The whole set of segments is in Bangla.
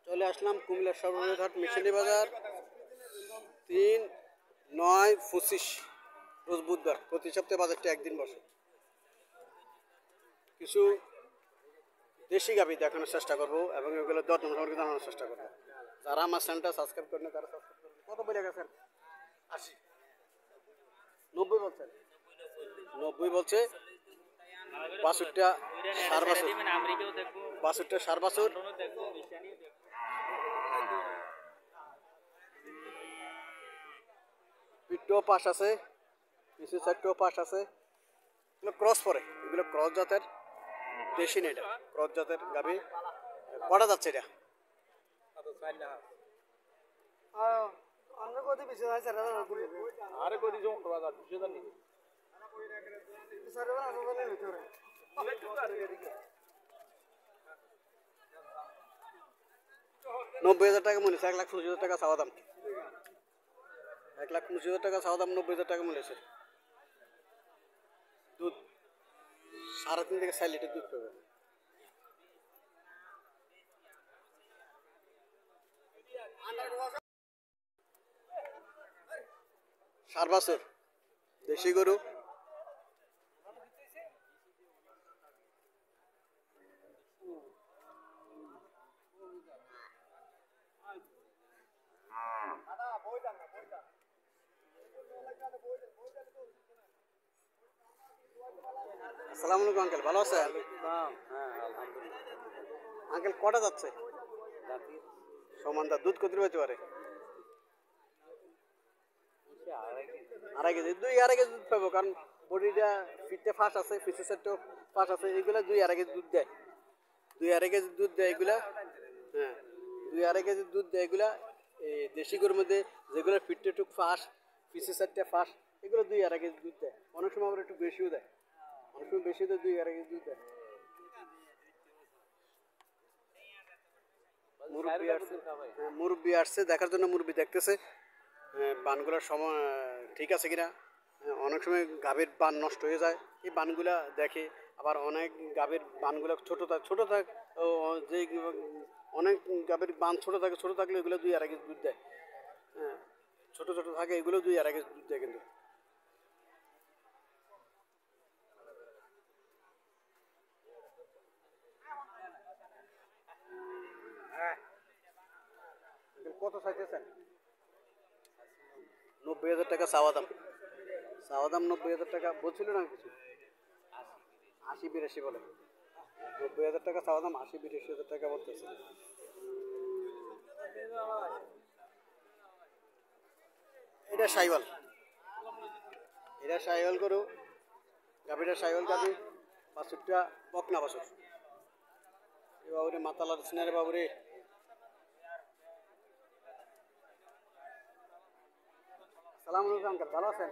চলে আসলাম কুমিল্লার সর্ববৃহৎ মিশনী বাজার ৩-৯-২৫ রোজ বুধবার। প্রতি সপ্তাহে বাজারটি একদিন বসে। কিছু দেশি গাভী দেখানোর চেষ্টা করবো এবং এগুলো দরদাম সম্পর্কে জানানোর চেষ্টা করবো। যারা আমার চ্যানেলটা সাবস্ক্রাইব করেন তারা সাবস্ক্রাইব করবেন। কত বলে গেছেন? 80, 90 বলছেন, 90 বলছে। 62টা সার বাছুর, 62টা সার বাছুর। পিঠটাও পাশ আছে, পিছু সাইডটাও পাশ আছে। এগুলো ক্রস পরে, এগুলো ক্রস জাতের দেশি নেই, এটা ক্রস জাতের গাভী। কটা যাচ্ছে এটা? $90,000 টাকা মূল্য, 1,25,000 টাকা চাওয়া দাম। 1,25,000 টাকা চাওয়া দাম, 90,000 টাকা মূল্য আছে। দুধ 3.5 থেকে 4 লিটার দুধ পাবে। সার বাছুর দেশি গরু। আসসালামু আলাইকুম আঙ্কেল, ভালো আছেন? আঙ্কেল কটা যাচ্ছে? সমানদা দুধ কত পেতে পারে? 2.5 কেজি, 2.5 কেজি দুধ পাবো, কারণ বডিটা ফিটটা ফাঁস আছে, ফিসের সাইডটাও ফাঁস আছে। এগুলা 2.5 কেজি দুধ দেয়, 2.5 কেজি দুধ দেয় এগুলা। হ্যাঁ, 2.5 কেজি দুধ দেয় এগুলা। এই দেশি গরুর মধ্যে যেগুলো ফিটটা একটু ফাঁস, ফিসের সাইডটা ফাঁস, এগুলো 2.5 কেজি দুধ দেয়। অনেক সময় আবার একটু বেশিও দেয়, অনেক সময় বেশি দেয়, 2.5 কেজি দুধ দেয়। মুরব্বী আসছে দেখার জন্য, মুরব্বী দেখতেছে বানগুলোর সময় ঠিক আছে কিনা। অনেক সময় গাভীর বান নষ্ট হয়ে যায়, এই বানগুলা দেখে। আবার অনেক গাভীর বানগুলো ছোটো থাক, যে অনেক গাভীর বান ছোটো থাকলে এগুলো 2.5 কেজি দুধ দেয়। হ্যাঁ, ছোটো থাকে এগুলো 2.5 কেজি দুধ দেয় কিন্তু। কত চাইতেছেন? 90,000 টাকা চাওয়া দাম। 90,000 টাকা বলছিল না কিছু? 80-82 বলে। 90,000 টাকা চাওয়া দাম, 80-82 টাকা বলতেছে। এটা সাইওয়াল, এটা সাইওয়াল গরু। গাভীটা সাইওয়াল গাভী, বাছুরটা বকনা বাছুর। এ বাবুরে মাতালার সিনারে বাবুরে। সালাম আলাইকুম আঙ্কেল, ভালো আছেন?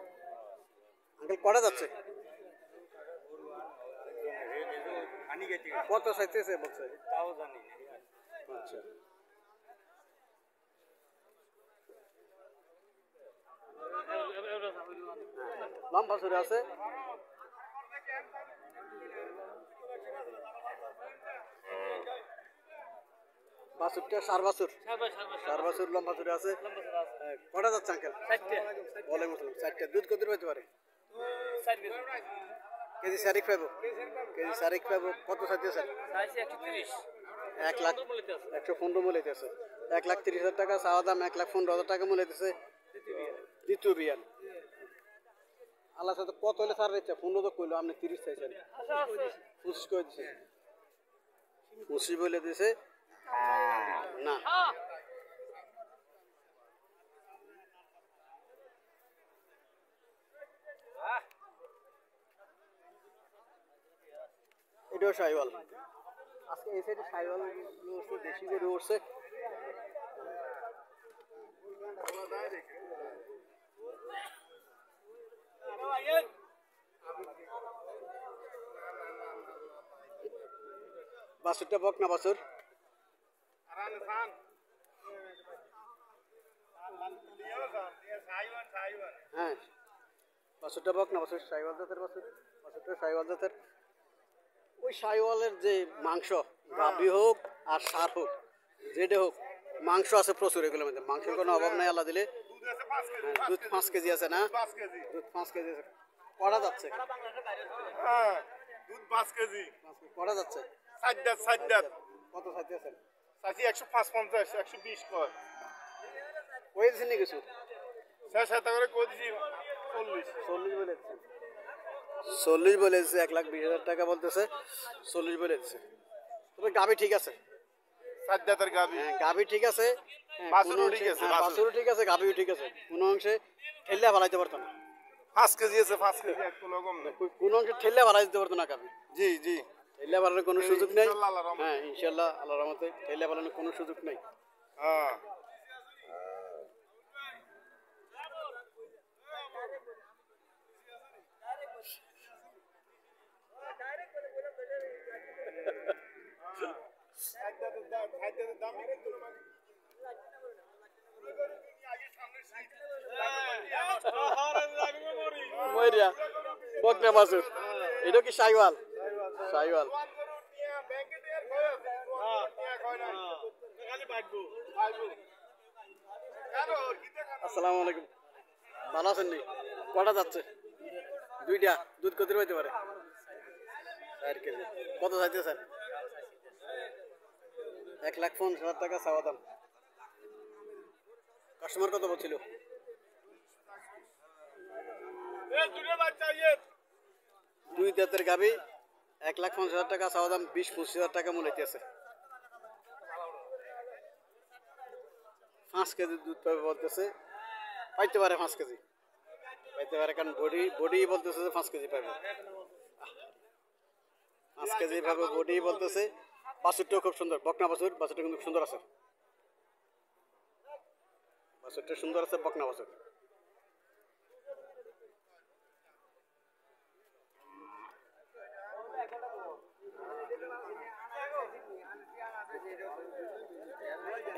আঙ্কেল কটা যাচ্ছে? কত চাইতেছে বলছে? আচ্ছা, লম্বা ছুরি আছে। বাছুরটা সার বাছুর, লম্বা ছুরি আছে। কটা যাচ্ছে আঙ্কেল? ওয়ালাইকুম আসসালাম। 4টা। দুধ কত পেতে পারে? কেজি শারিক পাবো, কেজি শারিক পাবো। কত চাইতেছেন? 1,15,000 মূল্য হইতেছে। 1,30,000 টাকা চাওয়া দাম, 1,15,000 টাকা মূল্য হইতেছে। দ্বিতীয় বিয়ান। আল্লাহ সাথে কত হলে ছাড় দিচ্ছে? 15 তো কইলো, আপনি 30 চাইছেন। 25 করে দিছে, 25 বলে দিছে না। এটাও সাইওয়াল। আজকে এই সাইডে সাইওয়াল উঠছে, দেশি গরু উঠছে। বাছুরটা বকনা বাছুর। হ্যাঁ, বাছুরটা বকনা বাছুর, সাইওয়াল জাতের বাছুর। বাছুরটা সাইওয়াল জাতের। ওই সাইওয়ালের যে মাংস, গাভী হোক আর ষাঁড় হোক, যেটা হোক, মাংস আছে প্রচুর এগুলোর মধ্যে, মাংসের কোনো অভাব নাই আল্লাহ দিলে। দুধ 5 কেজি আছে না? দুধ 5 কেজি আছে। কটা যাচ্ছে? দুধ 5 কেজি। কটা যাচ্ছে? 4 দাঁত 4 দাঁত। কত চাইতেছেন? চাচি 105 120 কয়। কয়ে দিচ্ছেন নি কিছু? 6 করে কই দিছি 40। 40 বলে দিচ্ছেন। 40 বলে দিচ্ছে, 1,20,000 টাকা বলতেছে, 40 বলে দিচ্ছে। তবে গাবি ঠিক আছে। 4 দাঁতের গাবি। হ্যাঁ গাবি ঠিক আছে। বাছুরও ঠিক আছে, বাছুরও ঠিক আছে, গাবিও ঠিক আছে। কোনো অংশে ঠেললে ভালাইতে পারতো না। 5 কেজি আছে, 5 কেজি এক কিলো কম না। কোনো অংশে ঠেললে ভালাই দিতে পারতো না গাবি। জি জি। ঠেললে ভালানোর কোনো সুযোগ নেই। ইনশাআল্লাহ আল্লাহর রহমতে। হ্যাঁ ইনশাআল্লাহ আল্লাহর রহমতে ঠেললে ভালানোর কোনো সুযোগ নেই। হ্যাঁ। ময়রিয়া বকনা বাছুর, এটা কি শাইওয়াল? শাইওয়াল। আসসালামু আলাইকুম, ভালো আছেন নি? কটা যাচ্ছে? 2টা। দুধ কত হইতে পারে? 4 কেজি। কত চাইতেছেন? 1,50,000 টাকা চাওয়া দাম। কাস্টমার কত বলছিল? দুই দাঁতের গাবি, 1,50,000 টাকা চাওয়া দাম, 20-25,000 টাকা মূল্য আছে। 5 কেজি দুধ পাবে বলতেছে, পাইতে পারে 5 কেজি পাইতে পারে, কারণ বডি বলতেছে যে 5 কেজি পাবে। 5 কেজি পাবে বডি বলতেছে। বাছুরটাও খুব সুন্দর, বকনা বাছুর। বাছুরটা কিন্তু সুন্দর আছে, বাছুরটা সুন্দর আছে, বকনা বাছুর।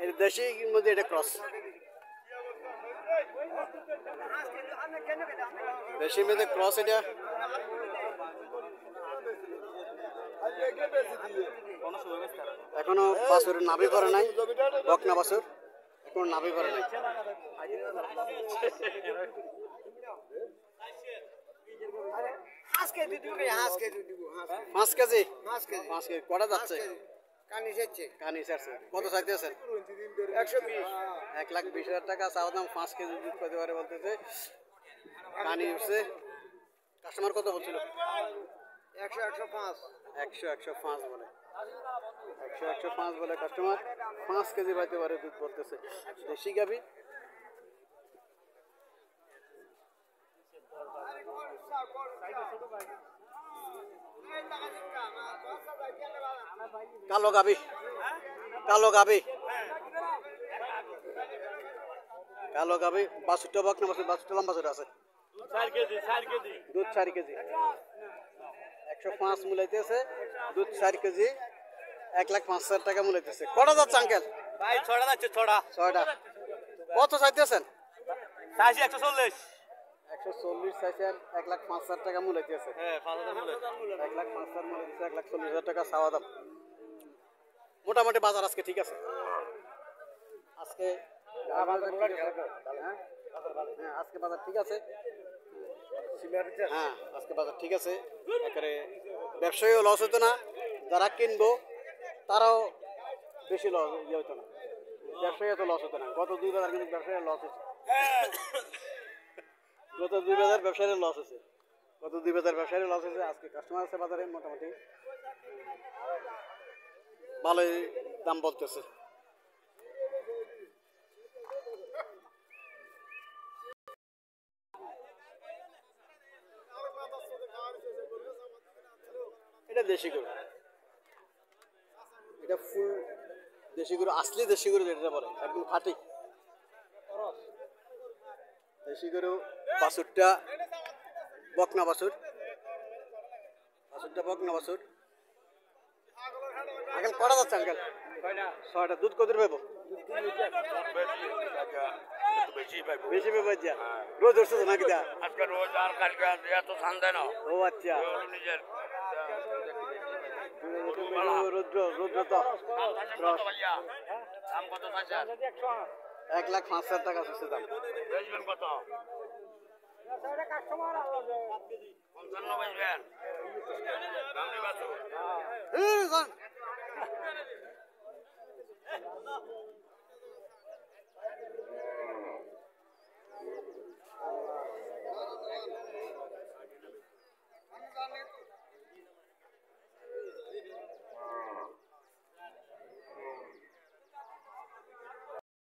এটা দেশির মধ্যে এটা ক্রস, দেশির মধ্যে ক্রস। এটা এখনো বাছুরের নাভি পরে নাই, বকনা বাছুর এখনো নাভি পরে নাই। 5 কেজি। 5 কেজি কটা যাচ্ছে? কানি ছাড়ছে। কত চাইতেছেন? 1,20,000 টাকা চাওয়া দাম। 5 কেজি দুধ পেতে পারে বলতেছে। কানি উঠছে। কাস্টমার কত বলছিল? 100-105 বলে। 100-105 বলে কাস্টমার। 5 কেজি পাইতে পারে দুধ বলতেছে। দেশি গাবি। কালো গাবি, কালো গাবি, কালো গাবি। বাছুরটা বকনা বাছুর, বাছুরটা লম্বা বাছুর আছে। 4 কেজি দুধ 4 কেজি। 105 মূলাইতেছে, দুধ 4 কেজি। 1,05,000 টাকা মূলাইতেছে। কটা যাচ্ছে আঙ্কেল? ভাই 6টা যাচ্ছে, 6টা। 6টা। কত চাইতেছেন? চাইছি 140। 140 চাইছেন, 1,05,000 টাকা মূলাইতেছে। হ্যাঁ 5000 মূল্য। 1,05,000 মূলাইতেছে, 1,40,000 টাকা চাওয়া দাম। মোটামুটি বাজার আজকে ঠিক আছে। আজকে আজকে বাজার ঠিক আছে। হ্যাঁ আজকে বাজার ঠিক আছে। একেবারে ব্যবসায়ীও লস হতো না, যারা কিনবো তারাও বেশি লস হতো না, ব্যবসায়ী এত লস হতো না। গত 2 বাজার কিন্তু ব্যবসায়ীর লস হচ্ছে, গত 2 বাজার ব্যবসায়ীর লস হচ্ছে, গত 2 বাজার ব্যবসায়ীর লস হচ্ছে। আজকে কাস্টমার আছে বাজারে, মোটামুটি ভালোই দাম বলতেছে। এটা দেশি গরু, এটা ফুল দেশি গরু, আসলি দেশি গরু যেটা বলে, একদম খাঁটি দেশি গরু। বাছুরটা বকনা বাছুর, বাছুরটা বকনা বাছুর। আঙ্কেল কটা যাচ্ছে আঙ্কেল? 6টা। দুধ কত পাবো? বেশি পাবো। যা রোজ উঠছে তো নাকি? আজকে রোজ আর কালকে এত ঠান্ডা না। ও আচ্ছা, নিজের রৌদ্র রৌদ্র তো দাম কত চাইছেন? 1,05,000 টাকা আছে দাম। বেচবেন কত? 55 বেচবেন? দাম দিবা তো? এই,